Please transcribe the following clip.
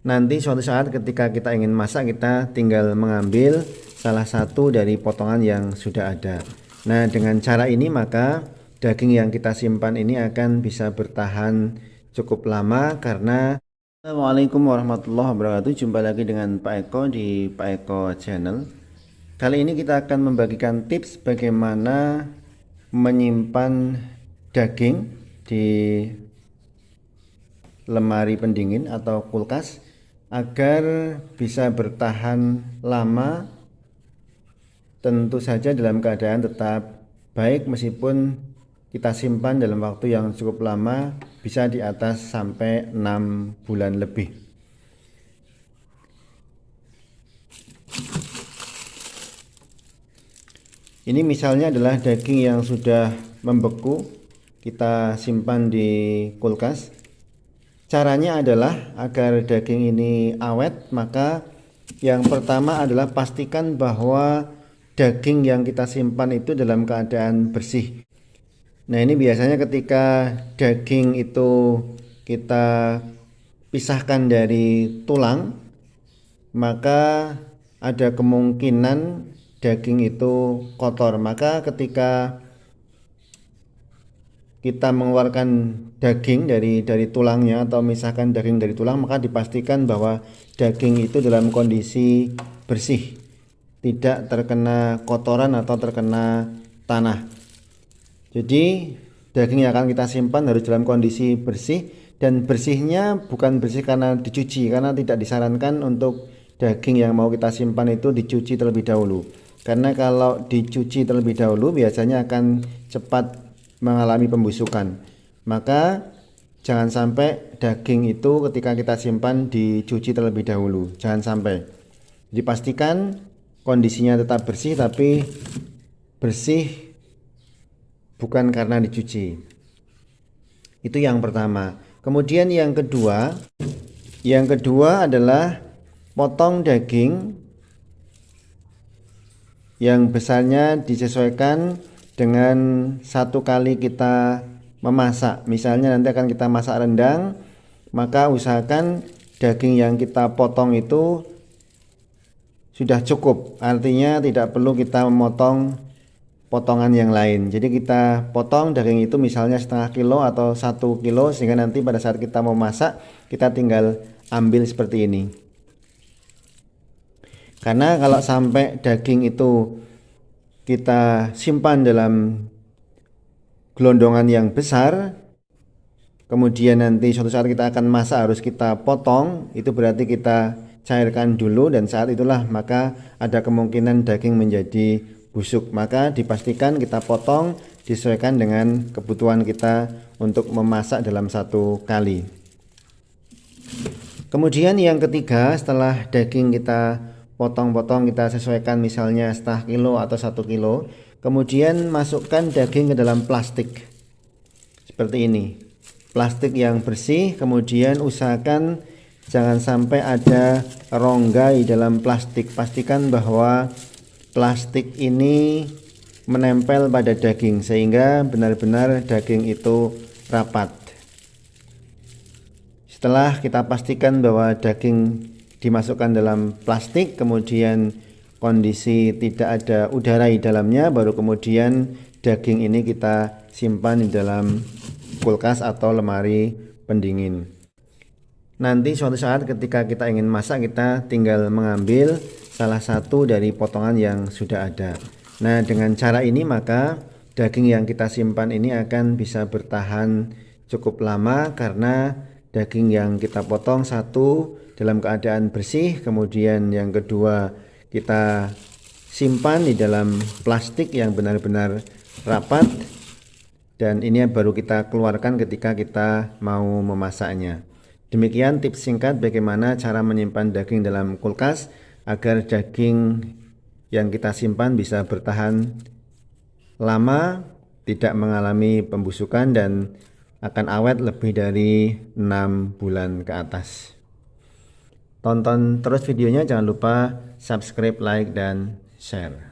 Nanti suatu saat ketika kita ingin masak, kita tinggal mengambil salah satu dari potongan yang sudah ada. Nah, dengan cara ini maka daging yang kita simpan ini akan bisa bertahan cukup lama karena Assalamualaikum warahmatullahi wabarakatuh. Jumpa lagi dengan Pak Eko di Pak Eko Channel. Kali ini kita akan membagikan tips bagaimana menyimpan daging di lemari pendingin atau kulkas agar bisa bertahan lama, tentu saja dalam keadaan tetap baik meskipun kita simpan dalam waktu yang cukup lama, bisa di atas sampai 6 bulan lebih. Ini misalnya adalah daging yang sudah membeku, kita simpan di kulkas. Caranya adalah agar daging ini awet, maka yang pertama adalah pastikan bahwa daging yang kita simpan itu dalam keadaan bersih. Nah, ini biasanya ketika daging itu kita pisahkan dari tulang, maka ada kemungkinan daging itu kotor. Maka ketika kita mengeluarkan daging dari tulangnya atau memisahkan daging dari tulang, maka dipastikan bahwa daging itu dalam kondisi bersih, tidak terkena kotoran atau terkena tanah. Jadi daging yang akan kita simpan harus dalam kondisi bersih, dan bersihnya bukan bersih karena dicuci, karena tidak disarankan untuk daging yang mau kita simpan itu dicuci terlebih dahulu. Karena kalau dicuci terlebih dahulu biasanya akan cepat mengalami pembusukan. Maka jangan sampai daging itu ketika kita simpan dicuci terlebih dahulu. Jangan sampai. Dipastikan kondisinya tetap bersih, tapi bersih bukan karena dicuci. Itu yang pertama. Kemudian yang kedua adalah potong daging yang besarnya disesuaikan dengan satu kali kita memasak. Misalnya nanti akan kita masak rendang, maka usahakan daging yang kita potong itu sudah cukup. Artinya tidak perlu kita memotong potongan yang lain. Jadi kita potong daging itu misalnya setengah kilo atau 1 kilo, sehingga nanti pada saat kita mau masak kita tinggal ambil seperti ini. Karena kalau sampai daging itu kita simpan dalam gelondongan yang besar, kemudian nanti suatu saat kita akan masak harus kita potong, itu berarti kita cairkan dulu, dan saat itulah maka ada kemungkinan daging menjadi busuk. Maka dipastikan kita potong disesuaikan dengan kebutuhan kita untuk memasak dalam satu kali. Kemudian yang ketiga, setelah daging kita potong-potong, kita sesuaikan misalnya setengah kilo atau 1 kilo, kemudian masukkan daging ke dalam plastik seperti ini, plastik yang bersih. Kemudian usahakan jangan sampai ada rongga di dalam plastik. Pastikan bahwa plastik ini menempel pada daging sehingga benar-benar daging itu rapat. Setelah kita pastikan bahwa daging dimasukkan dalam plastik, kemudian kondisi tidak ada udara di dalamnya, baru kemudian daging ini kita simpan di dalam kulkas atau lemari pendingin. Nanti suatu saat ketika kita ingin masak, kita tinggal mengambil salah satu dari potongan yang sudah ada. Nah, dengan cara ini maka daging yang kita simpan ini akan bisa bertahan cukup lama, karena daging yang kita potong satu dalam keadaan bersih, kemudian yang kedua kita simpan di dalam plastik yang benar-benar rapat, dan ini baru kita keluarkan ketika kita mau memasaknya. Demikian tips singkat bagaimana cara menyimpan daging dalam kulkas agar daging yang kita simpan bisa bertahan lama, tidak mengalami pembusukan, dan akan awet lebih dari 6 bulan ke atas. Tonton terus videonya, jangan lupa subscribe, like, dan share.